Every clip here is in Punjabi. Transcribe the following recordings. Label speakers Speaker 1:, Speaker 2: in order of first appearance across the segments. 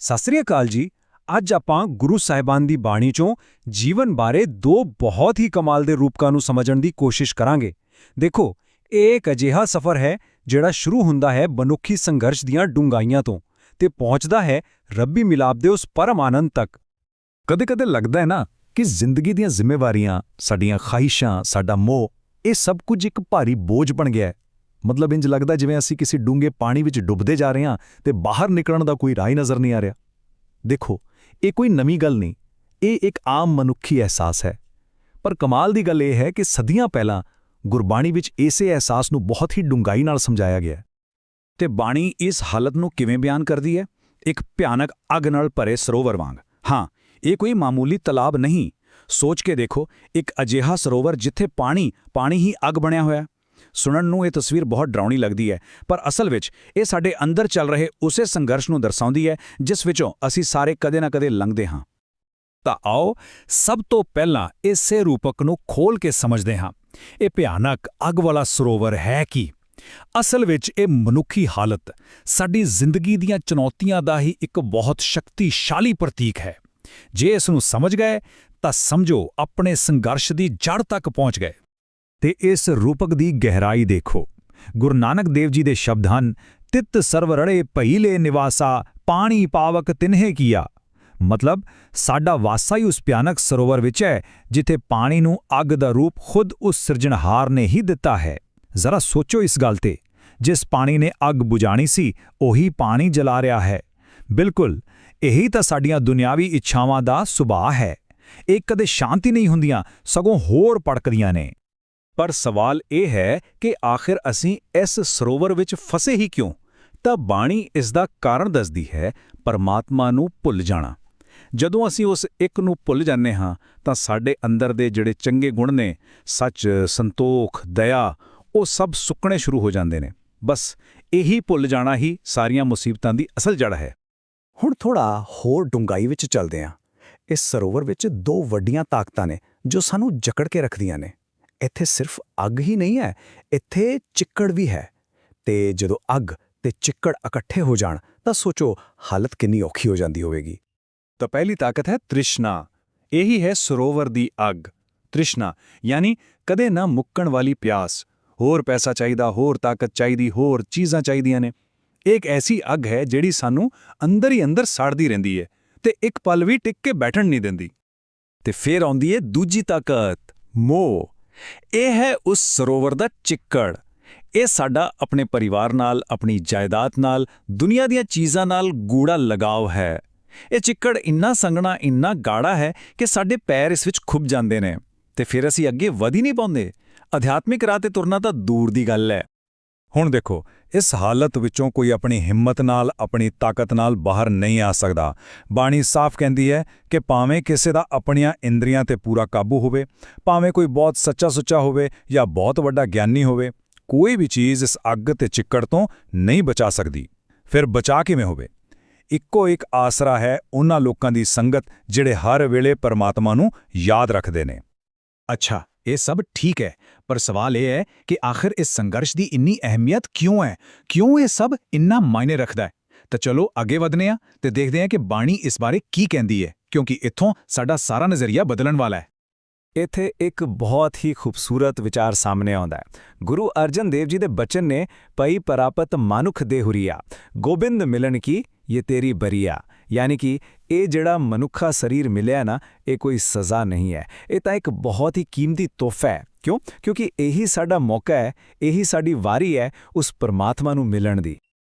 Speaker 1: ਸਤਿ ਸ੍ਰੀ ਅਕਾਲ ਜੀ। ਅੱਜ ਆਪਾਂ ਗੁਰੂ ਸਾਹਿਬਾਨ ਦੀ ਬਾਣੀ ਚੋਂ ਜੀਵਨ ਬਾਰੇ ਦੋ ਬਹੁਤ ਹੀ ਕਮਾਲ ਦੇ ਰੂਪਕਾਂ ਨੂੰ ਸਮਝਣ ਦੀ ਕੋਸ਼ਿਸ਼ ਕਰਾਂਗੇ। ਦੇਖੋ, ਇਹ ਇੱਕ ਅਜਿਹਾ ਸਫ਼ਰ ਹੈ ਜਿਹੜਾ ਸ਼ੁਰੂ ਹੁੰਦਾ ਹੈ ਮਨੁੱਖੀ ਸੰਘਰਸ਼ ਦੀਆਂ ਡੂੰਘਾਈਆਂ ਤੋਂ ਤੇ ਪਹੁੰਚਦਾ ਹੈ ਰੱਬੀ ਮਿਲਾਪ ਦੇ ਉਸ ਪਰਮ ਆਨੰਦ ਤੱਕ।
Speaker 2: ਕਦੇ-ਕਦੇ ਲੱਗਦਾ ਹੈ ਨਾ ਕਿ ਜ਼ਿੰਦਗੀ ਦੀਆਂ ਜ਼ਿੰਮੇਵਾਰੀਆਂ, ਸਾਡੀਆਂ ਖਾਹਿਸ਼ਾਂ, ਸਾਡਾ ਮੋਹ, ਇਹ ਸਭ ਕੁਝ ਇੱਕ ਭਾਰੀ ਬੋਝ ਬਣ ਗਿਆ ਹੈ। ਮਤਲਬ ਇੰਜ ਲੱਗਦਾ ਜਿਵੇਂ ਅਸੀਂ ਕਿਸੇ ਡੂੰਘੇ ਪਾਣੀ ਵਿੱਚ ਡੁੱਬਦੇ ਜਾ ਰਹੇ ਹਾਂ ਤੇ ਬਾਹਰ ਨਿਕਲਣ ਦਾ ਕੋਈ ਰਾਹ ਨਜ਼ਰ ਨਹੀਂ ਆ ਰਿਹਾ। ਦੇਖੋ, ਇਹ ਕੋਈ ਨਵੀਂ ਗੱਲ ਨਹੀਂ, ਇਹ ਇੱਕ ਆਮ ਮਨੁੱਖੀ ਅਹਿਸਾਸ ਹੈ। ਪਰ ਕਮਾਲ ਦੀ ਗੱਲ ਇਹ ਹੈ ਕਿ ਸਦੀਆਂ ਪਹਿਲਾਂ ਗੁਰਬਾਣੀ ਵਿੱਚ ਇਸੇ ਅਹਿਸਾਸ ਨੂੰ ਬਹੁਤ ਹੀ ਡੂੰਘਾਈ ਨਾਲ ਸਮਝਾਇਆ ਗਿਆ ਹੈ।
Speaker 3: ਤੇ ਬਾਣੀ ਇਸ ਹਾਲਤ ਨੂੰ ਕਿਵੇਂ ਬਿਆਨ ਕਰਦੀ ਹੈ? ਇੱਕ ਭਿਆਨਕ ਅੱਗ ਨਾਲ ਭਰੇ ਸਰੋਵਰ ਵਾਂਗ। ਹਾਂ, ਇਹ ਕੋਈ ਮਾਮੂਲੀ ਤਲਾਬ ਨਹੀਂ। ਸੋਚ ਕੇ ਦੇਖੋ, ਇੱਕ ਅਜਿਹਾ ਸਰੋਵਰ ਜਿੱਥੇ ਪਾਣੀ ਹੀ ਅੱਗ ਬਣਿਆ ਹੋਇਆ ਹੈ। ਸੁਣਨ ਨੂੰ ਇਹ ਤਸਵੀਰ ਬਹੁਤ ਡਰਾਉਣੀ ਲੱਗਦੀ ਹੈ, ਪਰ ਅਸਲ ਵਿੱਚ ਇਹ ਸਾਡੇ ਅੰਦਰ ਚੱਲ ਰਹੇ ਉਸੇ ਸੰਘਰਸ਼ ਨੂੰ ਦਰਸਾਉਂਦੀ ਹੈ ਜਿਸ ਵਿੱਚੋਂ ਅਸੀਂ ਸਾਰੇ ਕਦੇ ਨਾ ਕਦੇ ਲੰਘਦੇ ਹਾਂ।
Speaker 1: ਤਾਂ ਆਓ ਸਭ ਤੋਂ ਪਹਿਲਾਂ ਇਸੇ ਰੂਪਕ ਨੂੰ ਖੋਲ੍ਹ ਕੇ ਸਮਝਦੇ ਹਾਂ। ਇਹ ਭਿਆਨਕ ਅੱਗ ਵਾਲਾ ਸਰੋਵਰ ਹੈ ਕੀ? ਅਸਲ ਵਿੱਚ ਇਹ ਮਨੁੱਖੀ ਹਾਲਤ, ਸਾਡੀ ਜ਼ਿੰਦਗੀ ਦੀਆਂ ਚੁਣੌਤੀਆਂ ਦਾ ਹੀ ਇੱਕ ਬਹੁਤ ਸ਼ਕਤੀਸ਼ਾਲੀ ਪ੍ਰਤੀਕ ਹੈ। ਜੇ ਇਸ ਨੂੰ ਸਮਝ ਗਏ ਤਾਂ ਸਮਝੋ ਆਪਣੇ ਸੰਘਰਸ਼ ਦੀ ਜੜ ਤੱਕ ਪਹੁੰਚ ਗਏ।
Speaker 2: ਤੇ ਇਸ ਰੂਪਕ ਦੀ ਗਹਿਰਾਈ ਦੇਖੋ। ਗੁਰੂ ਨਾਨਕ ਦੇਵ ਜੀ ਦੇ ਸ਼ਬਦ ਹਨ, ਤਿਤ ਸਰਵਰੜੇ ਭਈਲੇ ਨਿਵਾਸਾ ਪਾਣੀ ਪਾਵਕ ਤਿਨਹੇ ਕੀਆ। ਮਤਲਬ ਸਾਡਾ ਵਾਸਾ ਹੀ ਉਸ ਭਿਆਨਕ ਸਰੋਵਰ ਵਿੱਚ ਹੈ ਜਿੱਥੇ ਪਾਣੀ ਨੂੰ ਅੱਗ ਦਾ ਰੂਪ ਖੁਦ ਉਸ ਸਿਰਜਣਹਾਰ ਨੇ ਹੀ ਦਿੱਤਾ ਹੈ। ਜ਼ਰਾ ਸੋਚੋ ਇਸ ਗੱਲ ਤੇ, ਜਿਸ ਪਾਣੀ ਨੇ ਅੱਗ ਬੁਝਾਣੀ ਸੀ ਉਹੀ ਪਾਣੀ ਜਲਾ ਰਿਹਾ ਹੈ। ਬਿਲਕੁਲ, ਇਹੀ ਤਾਂ ਸਾਡੀਆਂ ਦੁਨਿਆਵੀ ਇੱਛਾਵਾਂ ਦਾ ਸੁਭਾਅ ਹੈ। ਇਹ ਕਦੇ ਸ਼ਾਂਤੀ ਨਹੀਂ ਹੁੰਦੀਆਂ, ਸਗੋਂ ਹੋਰ ਭੜਕਦੀਆਂ ਨੇ।
Speaker 3: ਪਰ ਸਵਾਲ ਇਹ ਹੈ ਕਿ ਆਖਿਰ ਅਸੀਂ ਇਸ ਸਰੋਵਰ ਵਿੱਚ ਫਸੇ ਹੀ ਕਿਉਂ? ਤਾਂ ਬਾਣੀ ਇਸ ਦਾ ਕਾਰਨ ਦੱਸਦੀ ਹੈ, ਪਰਮਾਤਮਾ ਨੂੰ ਭੁੱਲ ਜਾਣਾ। ਜਦੋਂ ਅਸੀਂ ਉਸ ਇੱਕ ਨੂੰ ਭੁੱਲ ਜਾਂਦੇ ਹਾਂ ਤਾਂ ਸਾਡੇ ਅੰਦਰ ਦੇ ਜਿਹੜੇ ਚੰਗੇ ਗੁਣ ਨੇ, ਸੱਚ, ਸੰਤੋਖ, ਦਇਆ, ਉਹ ਸਭ ਸੁੱਕਣੇ ਸ਼ੁਰੂ ਹੋ ਜਾਂਦੇ ਨੇ। ਬਸ ਇਹੀ ਭੁੱਲ ਜਾਣਾ ਹੀ ਸਾਰੀਆਂ ਮੁਸੀਬਤਾਂ ਦੀ ਅਸਲ ਜੜ ਹੈ।
Speaker 4: ਹੁਣ ਥੋੜਾ ਹੋਰ ਡੂੰਘਾਈ ਵਿੱਚ ਚੱਲਦੇ ਹਾਂ। ਇਸ ਸਰੋਵਰ ਵਿੱਚ ਦੋ ਵੱਡੀਆਂ ਤਾਕਤਾਂ ਨੇ ਜੋ ਸਾਨੂੰ ਜਕੜ ਕੇ ਰੱਖਦੀਆਂ ਨੇ। ਇੱਥੇ ਸਿਰਫ ਅੱਗ ਹੀ ਨਹੀਂ ਹੈ, ਇੱਥੇ ਚਿੱਕੜ ਵੀ ਹੈ। ਤੇ ਜਦੋਂ ਅੱਗ ਤੇ ਚਿੱਕੜ ਇਕੱਠੇ ਹੋ ਜਾਣ ਤਾਂ ਸੋਚੋ ਹਾਲਤ ਕਿੰਨੀ ਔਖੀ ਹੋ ਜਾਂਦੀ ਹੋਵੇਗੀ।
Speaker 3: ਤਾਂ ਪਹਿਲੀ ਤਾਕਤ ਹੈ ਤ੍ਰਿਸ਼ਨਾ। ਇਹੀ ਹੈ ਸਰੋਵਰ ਦੀ ਅੱਗ। ਤ੍ਰਿਸ਼ਨਾ ਯਾਨੀ ਕਦੇ ਨਾ ਮੁੱਕਣ ਵਾਲੀ ਪਿਆਸ। ਹੋਰ ਪੈਸਾ ਚਾਹੀਦਾ, ਹੋਰ ਤਾਕਤ ਚਾਹੀਦੀ, ਹੋਰ ਚੀਜ਼ਾਂ ਚਾਹੀਦੀਆਂ ਨੇ। ਇਹ ਇੱਕ ਐਸੀ ਅੱਗ ਹੈ ਜਿਹੜੀ ਸਾਨੂੰ ਅੰਦਰ ਹੀ ਅੰਦਰ ਸਾੜਦੀ ਰਹਿੰਦੀ ਹੈ ਤੇ ਇੱਕ ਪਲ ਵੀ ਟਿਕ ਕੇ ਬੈਠਣ ਨਹੀਂ ਦਿੰਦੀ।
Speaker 1: ਤੇ ਫਿਰ ਆਉਂਦੀ ਹੈ ਦੂਜੀ ਤਾਕਤ, ਮੋਹ। ਇਹ ਹੈ ਉਸ ਸਰੋਵਰ ਦਾ ਚਿੱਕੜ। ਇਹ ਸਾਡਾ ਆਪਣੇ ਪਰਿਵਾਰ ਨਾਲ, ਆਪਣੀ ਜਾਇਦਾਦ ਨਾਲ, ਦੁਨੀਆ ਦੀਆਂ ਚੀਜ਼ਾਂ ਨਾਲ ਗੂੜਾ ਲਗਾਵ ਹੈ। ਇਹ ਚਿੱਕੜ ਇੰਨਾ ਸੰਘਣਾ, ਇੰਨਾ ਗਾੜਾ ਹੈ ਕਿ ਸਾਡੇ ਪੈਰ ਇਸ ਵਿੱਚ ਖੁੱਭ ਜਾਂਦੇ ਨੇ ਤੇ ਫਿਰ ਅਸੀਂ ਅੱਗੇ ਵਧ ਹੀ ਨਹੀਂ ਪਾਉਂਦੇ। ਅਧਿਆਤਮਿਕ ਰਾਹ ਤੇ ਤੁਰਨਾ ਤਾਂ ਦੂਰ ਦੀ ਗੱਲ ਹੈ।
Speaker 2: ਹੁਣ ਦੇਖੋ, ਇਸ ਹਾਲਤ ਵਿੱਚੋਂ ਕੋਈ ਆਪਣੀ ਹਿੰਮਤ ਨਾਲ, ਆਪਣੀ ਤਾਕਤ ਨਾਲ ਬਾਹਰ ਨਹੀਂ ਆ ਸਕਦਾ। ਬਾਣੀ ਸਾਫ਼ ਕਹਿੰਦੀ ਹੈ ਕਿ ਭਾਵੇਂ ਕਿਸੇ ਦਾ ਆਪਣੀਆਂ ਇੰਦਰੀਆਂ ਤੇ ਪੂਰਾ ਕਾਬੂ ਹੋਵੇ, ਭਾਵੇਂ ਕੋਈ ਬਹੁਤ ਸੱਚਾ-ਸੁੱਚਾ ਹੋਵੇ ਜਾਂ ਬਹੁਤ ਵੱਡਾ ਗਿਆਨੀ ਹੋਵੇ, ਕੋਈ ਵੀ ਚੀਜ਼ ਇਸ ਅੱਗ ਤੇ ਚਿੱਕੜ ਤੋਂ ਨਹੀਂ ਬਚਾ ਸਕਦੀ। ਫਿਰ ਬਚਾ ਕਿਵੇਂ ਹੋਵੇ? ਇੱਕੋ ਇੱਕ ਆਸਰਾ ਹੈ ਉਹਨਾਂ ਲੋਕਾਂ ਦੀ ਸੰਗਤ ਜਿਹੜੇ ਹਰ ਵੇਲੇ ਪਰਮਾਤਮਾ ਨੂੰ ਯਾਦ ਰੱਖਦੇ ਨੇ।
Speaker 3: ਅੱਛਾ, ਇਹ ਸਭ ਠੀਕ ਹੈ, ਪਰ ਸਵਾਲ ਇਹ ਹੈ ਕਿ ਆਖਿਰ ਇਸ ਸੰਘਰਸ਼ ਦੀ ਇੰਨੀ ਅਹਿਮੀਅਤ ਕਿਉਂ ਹੈ? ਕਿਉਂ ਇਹ ਸਭ ਇੰਨਾ ਮਾਇਨੇ ਰੱਖਦਾ ਹੈ? ਤਾਂ ਚਲੋ ਅੱਗੇ ਵਧਨੇ ਆ ਤੇ ਦੇਖਦੇ ਹਾਂ ਕਿ ਬਾਣੀ ਇਸ ਬਾਰੇ ਕੀ ਕਹਿੰਦੀ ਹੈ, ਕਿਉਂਕਿ ਇੱਥੋਂ ਸਾਡਾ ਸਾਰਾ ਨਜ਼ਰੀਆ ਬਦਲਣ ਵਾਲਾ ਹੈ।
Speaker 1: ਇੱਥੇ ਇੱਕ ਬਹੁਤ ਹੀ ਖੂਬਸੂਰਤ ਵਿਚਾਰ ਸਾਹਮਣੇ ਆਉਂਦਾ ਹੈ। ਗੁਰੂ ਅਰਜਨ ਦੇਵ ਜੀ ਦੇ ਬਚਨ ਨੇ, ਪਈ ਪਰਾਪਤ ਮਾਨੁਖ ਦੇ ਹੁਰੀਆ, ਗੋਬਿੰਦ ਮਿਲਣ ਕੀ ਇਹ ਤੇਰੀ ਬਰੀਆ। ਯਾਨੀ ਕਿ ਇਹ ਜਿਹੜਾ ਮਨੁੱਖਾ ਸਰੀਰ ਮਿਲਿਆ ਨਾ, ਇਹ ਕੋਈ ਸਜ਼ਾ ਨਹੀਂ ਹੈ, ਇਹ ਤਾਂ ਇੱਕ ਬਹੁਤ ਹੀ ਕੀਮਤੀ ਤੋਹਫਾ ਹੈ। ਕਿਉਂ? ਕਿਉਂਕਿ ਇਹੀ ਸਾਡਾ ਮੌਕਾ ਹੈ, ਇਹੀ ਸਾਡੀ ਵਾਰੀ ਹੈ ਉਸ ਪਰਮਾਤਮਾ ਨੂੰ ਮਿਲਣ ਦੀ।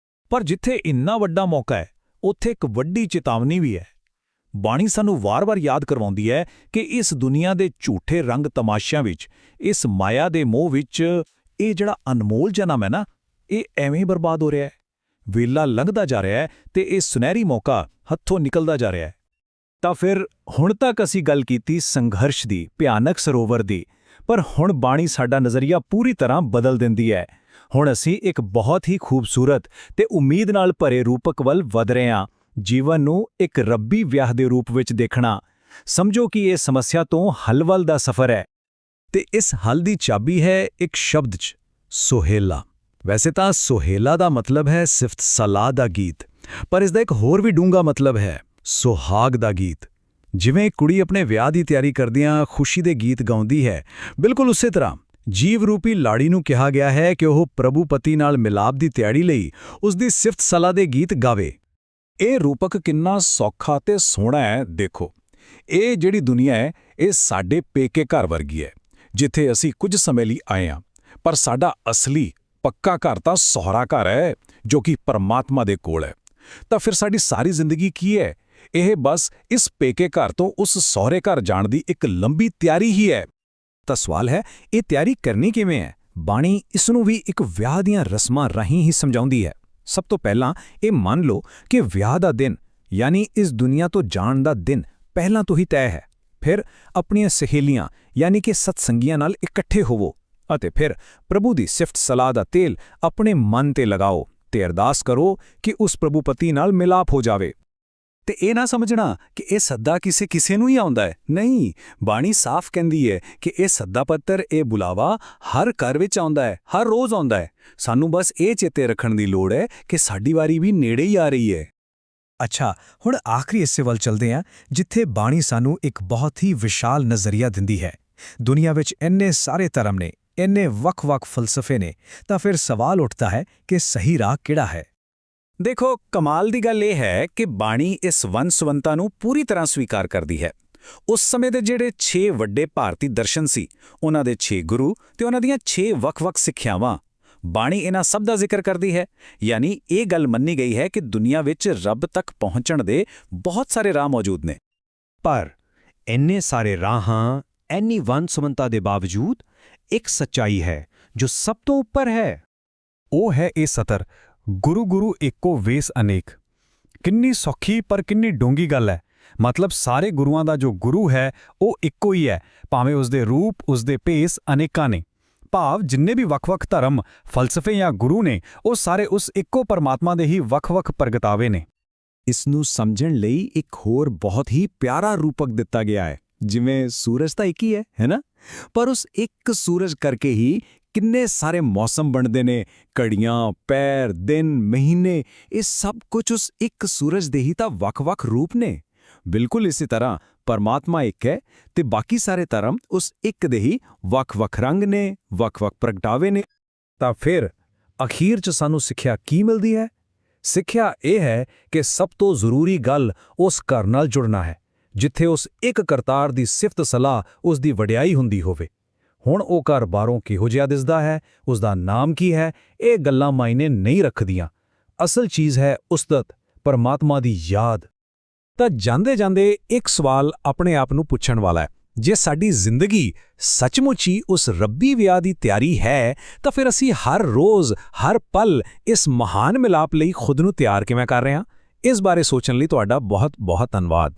Speaker 2: ਪਰ ਜਿੱਥੇ ਇੰਨਾ ਵੱਡਾ ਮੌਕਾ ਹੈ, ਉੱਥੇ ਇੱਕ ਵੱਡੀ ਚੇਤਾਵਨੀ ਵੀ ਹੈ। ਬਾਣੀ ਸਾਨੂੰ ਵਾਰ-ਵਾਰ ਯਾਦ ਕਰਵਾਉਂਦੀ ਹੈ ਕਿ ਇਸ ਦੁਨੀਆ ਦੇ ਝੂਠੇ ਰੰਗ ਤਮਾਸ਼ਿਆਂ ਵਿੱਚ, ਇਸ ਮਾਇਆ ਦੇ ਮੋਹ ਵਿੱਚ, ਇਹ ਜਿਹੜਾ ਅਨਮੋਲ ਜਨਮ ਹੈ ਨਾ, ਇਹ ਐਵੇਂ ਹੀ ਬਰਬਾਦ ਹੋ ਰਿਹਾ ਹੈ। ਵੇਲਾ ਲੰਘਦਾ ਜਾ ਰਿਹਾ ਹੈ ਤੇ ਇਹ ਸੁਨਹਿਰੀ ਮੌਕਾ ਹੱਥੋਂ ਨਿਕਲਦਾ ਜਾ ਰਿਹਾ ਹੈ।
Speaker 1: ਤਾਂ ਫਿਰ ਹੁਣ ਤੱਕ ਅਸੀਂ ਗੱਲ ਕੀਤੀ ਸੰਘਰਸ਼ ਦੀ, ਭਿਆਨਕ ਸਰੋਵਰ ਦੀ, ਪਰ ਹੁਣ ਬਾਣੀ ਸਾਡਾ ਨਜ਼ਰੀਆ ਪੂਰੀ ਤਰ੍ਹਾਂ ਬਦਲ ਦਿੰਦੀ ਹੈ। ਹੁਣ ਅਸੀਂ ਇੱਕ ਬਹੁਤ ਹੀ ਖੂਬਸੂਰਤ ਤੇ ਉਮੀਦ ਨਾਲ ਭਰੇ ਰੂਪਕ ਵੱਲ ਵਧ ਰਹੇ ਹਾਂ। ਜੀਵਨ ਨੂੰ ਇੱਕ ਰੱਬੀ ਵਿਆਹ ਦੇ ਰੂਪ ਵਿੱਚ ਦੇਖਣਾ। ਸਮਝੋ ਕਿ ਇਹ ਸਮੱਸਿਆ ਤੋਂ ਹੱਲ ਵੱਲ ਦਾ ਸਫ਼ਰ ਹੈ ਤੇ ਇਸ ਹੱਲ ਦੀ ਚਾਬੀ ਹੈ ਇੱਕ ਸ਼ਬਦ 'ਚ, ਸੋਹੇਲਾ। ਵੈਸੇ ਤਾਂ ਸੋਹੇਲਾ ਦਾ ਮਤਲਬ ਹੈ ਸਿਫਤ ਸਲਾਹ ਦਾ ਗੀਤ,
Speaker 3: ਪਰ ਇਸ ਦਾ ਇੱਕ ਹੋਰ ਵੀ ਡੂੰਘਾ ਮਤਲਬ ਹੈ, ਸੁਹਾਗ ਦਾ ਗੀਤ। ਜਿਵੇਂ ਇੱਕ ਕੁੜੀ ਆਪਣੇ ਵਿਆਹ ਦੀ ਤਿਆਰੀ ਕਰਦਿਆਂ ਖੁਸ਼ੀ ਦੇ ਗੀਤ ਗਾਉਂਦੀ ਹੈ, ਬਿਲਕੁਲ ਉਸੇ ਤਰ੍ਹਾਂ ਜੀਵ ਰੂਪੀ ਲਾੜੀ ਨੂੰ ਕਿਹਾ ਗਿਆ ਹੈ ਕਿ ਉਹ ਪ੍ਰਭੂ ਪਤੀ ਨਾਲ ਮਿਲਾਪ ਦੀ ਤਿਆਰੀ ਲਈ ਉਸ ਦੀ ਸਿਫਤ ਸਲਾਹ ਦੇ ਗੀਤ ਗਾਵੇ। ਇਹ ਰੂਪਕ ਕਿੰਨਾ ਸੌਖਾ ਤੇ ਸੋਹਣਾ ਹੈ। ਦੇਖੋ, ਇਹ ਜਿਹੜੀ ਦੁਨੀਆ ਹੈ, ਇਹ ਸਾਡੇ ਪੇਕੇ ਘਰ ਵਰਗੀ ਹੈ, ਜਿੱਥੇ ਅਸੀਂ ਕੁਝ ਸਮੇਂ ਲਈ ਆਏ ਹਾਂ, ਪਰ ਸਾਡਾ ਅਸਲੀ ਪੱਕਾ ਘਰ ਤਾਂ ਸਹੁਰਾ ਘਰ ਹੈ, ਜੋ ਕਿ ਪਰਮਾਤਮਾ ਦੇ ਕੋਲ ਹੈ। ਤਾਂ ਫਿਰ ਸਾਡੀ ਸਾਰੀ ਜ਼ਿੰਦਗੀ ਕੀ ਹੈ? ਇਹ ਬਸ ਇਸ ਪੇਕੇ ਘਰ ਤੋਂ ਉਸ ਸਹੁਰੇ ਘਰ ਜਾਣ ਦੀ ਇੱਕ ਲੰਬੀ ਤਿਆਰੀ ਹੀ ਹੈ।
Speaker 1: ਤਾਂ ਸਵਾਲ ਹੈ, ਇਹ ਤਿਆਰੀ ਕਰਨੀ ਕਿਵੇਂ ਹੈ? ਬਾਣੀ ਇਸ ਨੂੰ ਵੀ ਇੱਕ ਵਿਆਹ ਦੀਆਂ ਰਸਮਾਂ ਰਾਹੀਂ ਹੀ ਸਮਝਾਉਂਦੀ ਹੈ। ਸਭ ਤੋਂ ਪਹਿਲਾਂ ਇਹ ਮੰਨ ਲਓ ਕਿ ਵਿਆਹ ਦਾ ਦਿਨ, ਯਾਨੀ ਇਸ ਦੁਨੀਆ ਤੋਂ ਜਾਣ ਦਾ ਦਿਨ ਪਹਿਲਾਂ ਤੋਂ ਹੀ ਤੈਅ ਹੈ। ਫਿਰ ਆਪਣੀਆਂ ਸਹੇਲੀਆਂ ਯਾਨੀ ਕਿ ਸਤਸੰਗੀਆਂ ਨਾਲ ਇਕੱਠੇ ਹੋਵੋ ਅਤੇ ਫਿਰ ਪ੍ਰਭੂ ਦੀ ਸਿਫਤ ਸਲਾਹ ਦਾ ਤੇਲ ਆਪਣੇ ਮਨ ਤੇ ਲਗਾਓ ਤੇ ਅਰਦਾਸ ਕਰੋ ਕਿ ਉਸ ਪ੍ਰਭੂ ਪਤੀ ਨਾਲ ਮਿਲਾਪ ਹੋ ਜਾਵੇ।
Speaker 3: ਤੇ ਇਹ ਨਾ ਸਮਝਣਾ ਕਿ ਇਹ ਸੱਦਾ ਕਿਸੇ ਨੂੰ ਹੀ ਆਉਂਦਾ ਹੈ। ਨਹੀਂ, ਬਾਣੀ ਸਾਫ਼ ਕਹਿੰਦੀ ਹੈ ਕਿ ਇਹ ਸੱਦਾ ਪੱਤਰ, ਇਹ ਬੁਲਾਵਾ ਹਰ ਘਰ ਵਿੱਚ ਆਉਂਦਾ ਹੈ, ਹਰ ਰੋਜ਼ ਆਉਂਦਾ ਹੈ। ਸਾਨੂੰ ਬਸ ਇਹ ਚੇਤੇ ਰੱਖਣ ਦੀ ਲੋੜ ਹੈ ਕਿ ਸਾਡੀ ਵਾਰੀ ਵੀ ਨੇੜੇ ਹੀ ਆ ਰਹੀ ਹੈ।
Speaker 4: ਅੱਛਾ, ਹੁਣ ਆਖਰੀ ਹਿੱਸੇ ਵੱਲ ਚਲਦੇ ਹਾਂ, ਜਿੱਥੇ ਬਾਣੀ ਸਾਨੂੰ ਇੱਕ ਬਹੁਤ ਹੀ ਵਿਸ਼ਾਲ ਨਜ਼ਰੀਆ ਦਿੰਦੀ ਹੈ। ਦੁਨੀਆ ਵਿੱਚ ਇੰਨੇ ਸਾਰੇ ਧਰਮ ਨੇ, ਇੰਨੇ ਵੱਖ-ਵੱਖ ਫਲਸਫੇ ਨੇ, ਤਾਂ ਫਿਰ ਸਵਾਲ ਉੱਠਦਾ ਹੈ ਕਿ ਸਹੀ ਰਾਹ ਕਿਹੜਾ ਹੈ?
Speaker 3: ਦੇਖੋ, ਕਮਾਲ ਦੀ ਗੱਲ ਇਹ ਹੈ ਕਿ ਬਾਣੀ ਇਸ ਵੰਨ-ਸੁਵੰਨਤਾ ਨੂੰ ਪੂਰੀ ਤਰ੍ਹਾਂ ਸਵੀਕਾਰ ਕਰਦੀ ਹੈ। ਉਸ ਸਮੇਂ ਦੇ ਜਿਹੜੇ 6 ਵੱਡੇ ਭਾਰਤੀ ਦਰਸ਼ਨ ਸੀ, ਉਹਨਾਂ ਦੇ 6 ਗੁਰੂ ਤੇ ਉਹਨਾਂ ਦੀਆਂ 6 ਵੱਖ-ਵੱਖ ਸਿੱਖਿਆਵਾਂ, ਬਾਣੀ ਇਹਨਾਂ ਸਭ ਦਾ ਜ਼ਿਕਰ ਕਰਦੀ ਹੈ। ਯਾਨੀ ਇਹ ਗੱਲ ਮੰਨੀ ਗਈ ਹੈ ਕਿ ਦੁਨੀਆ ਵਿੱਚ ਰੱਬ ਤੱਕ ਪਹੁੰਚਣ ਦੇ ਬਹੁਤ ਸਾਰੇ ਰਾਹ ਮੌਜੂਦ ਨੇ।
Speaker 2: ਪਰ ਇੰਨੇ ਸਾਰੇ ਰਾਹਾਂ, ਇੰਨੀ ਵੰਨ-ਸੁਵੰਨਤਾ ਦੇ ਬਾਵਜੂਦ ਇੱਕ ਸੱਚਾਈ ਹੈ ਜੋ ਸਭ ਤੋਂ ਉੱਪਰ ਹੈ। ਉਹ ਹੈ ਇਹ ਸਤਰ, ਗੁਰੂ ਗੁਰੂ ਏਕੋ ਵੇਸ ਅਨੇਕ। ਕਿੰਨੀ ਸੌਖੀ ਪਰ ਕਿੰਨੀ ਡੂੰਘੀ ਗੱਲ ਹੈ। ਮਤਲਬ ਸਾਰੇ ਗੁਰੂਆਂ ਦਾ ਜੋ ਗੁਰੂ ਹੈ ਉਹ ਇੱਕੋ ਹੀ ਹੈ, ਭਾਵੇਂ ਉਸਦੇ ਰੂਪ, ਉਸਦੇ ਭੇਸ ਅਨੇਕਾਂ ਨੇ। ਭਾਵ ਜਿੰਨੇ ਵੀ ਵੱਖ-ਵੱਖ ਧਰਮ, ਫਲਸਫੇ ਜਾਂ ਗੁਰੂ ਨੇ, ਉਹ ਸਾਰੇ ਉਸ ਇੱਕੋ ਪਰਮਾਤਮਾ ਦੇ ਹੀ ਵੱਖ-ਵੱਖ ਪ੍ਰਗਟਾਵੇ ਨੇ।
Speaker 1: ਇਸ ਨੂੰ ਸਮਝਣ ਲਈ ਇੱਕ ਹੋਰ ਬਹੁਤ ਹੀ ਪਿਆਰਾ ਰੂਪਕ ਦਿੱਤਾ ਗਿਆ ਹੈ। ਜਿਵੇਂ ਸੂਰਜ ਤਾਂ ਇੱਕ ਹੀ ਹੈ ਨਾ? ਪਰ ਉਸ ਇੱਕ ਸੂਰਜ ਕਰਕੇ ਹੀ ਕਿੰਨੇ ਸਾਰੇ ਮੌਸਮ ਬਣਦੇ ਨੇ, ਘੜੀਆਂ, ਪੈਰ, ਦਿਨ, ਮਹੀਨੇ, ਇਹ ਸਭ ਕੁਝ ਉਸ ਇੱਕ ਸੂਰਜ ਦੇ ਹੀ ਤਾਂ ਵੱਖ-ਵੱਖ ਰੂਪ ਨੇ। ਬਿਲਕੁਲ ਇਸੇ ਤਰ੍ਹਾਂ ਪਰਮਾਤਮਾ ਇੱਕ ਹੈ ਤੇ ਬਾਕੀ ਸਾਰੇ ਧਰਮ ਉਸ ਇੱਕ ਦੇ ਹੀ ਵੱਖ-ਵੱਖ ਰੰਗ ਨੇ, ਵੱਖ-ਵੱਖ ਪ੍ਰਗਟਾਵੇ ਨੇ।
Speaker 3: ਤਾਂ ਫਿਰ ਅਖੀਰ 'ਚ ਸਾਨੂੰ ਸਿੱਖਿਆ ਕੀ ਮਿਲਦੀ ਹੈ? ਸਿੱਖਿਆ ਇਹ ਹੈ ਕਿ ਸਭ ਤੋਂ ਜ਼ਰੂਰੀ ਗੱਲ ਉਸ ਘਰ ਨਾਲ ਜੁੜਨਾ ਹੈ, ਜਿੱਥੇ ਉਸ ਇੱਕ ਕਰਤਾਰ ਦੀ ਸਿਫਤ ਸਲਾਹ, ਉਸ ਦੀ ਵਡਿਆਈ ਹੁੰਦੀ ਹੋਵੇ। ਹੁਣ ਉਹ ਘਰ ਬਾਹਰੋਂ ਕਿਹੋ ਜਿਹਾ ਦਿਸਦਾ ਹੈ, ਉਸ ਦਾ ਨਾਮ ਕੀ ਹੈ, ਇਹ ਗੱਲਾਂ ਮਾਇਨੇ ਨਹੀਂ ਰੱਖਦੀਆਂ। ਅਸਲ ਚੀਜ਼ ਹੈ ਉਸਦਤ, ਪਰਮਾਤਮਾ ਦੀ ਯਾਦ।
Speaker 1: ਤਾਂ ਜਾਂਦੇ-ਜਾਂਦੇ ਇੱਕ ਸਵਾਲ ਆਪਣੇ ਆਪ ਨੂੰ ਪੁੱਛਣ ਵਾਲਾ ਹੈ, ਜੇ ਸਾਡੀ ਜ਼ਿੰਦਗੀ ਸੱਚਮੁੱਚ ਹੀ ਉਸ ਰੱਬੀ ਵਿਆਹ ਦੀ ਤਿਆਰੀ ਹੈ, ਤਾਂ ਫਿਰ ਅਸੀਂ ਹਰ ਰੋਜ਼, ਹਰ ਪਲ ਇਸ ਮਹਾਨ ਮਿਲਾਪ ਲਈ ਖੁਦ ਨੂੰ ਤਿਆਰ ਕਿਵੇਂ ਕਰ ਰਹੇ ਹਾਂ? ਇਸ ਬਾਰੇ ਸੋਚਣ ਲਈ ਤੁਹਾਡਾ ਬਹੁਤ-ਬਹੁਤ ਧੰਨਵਾਦ।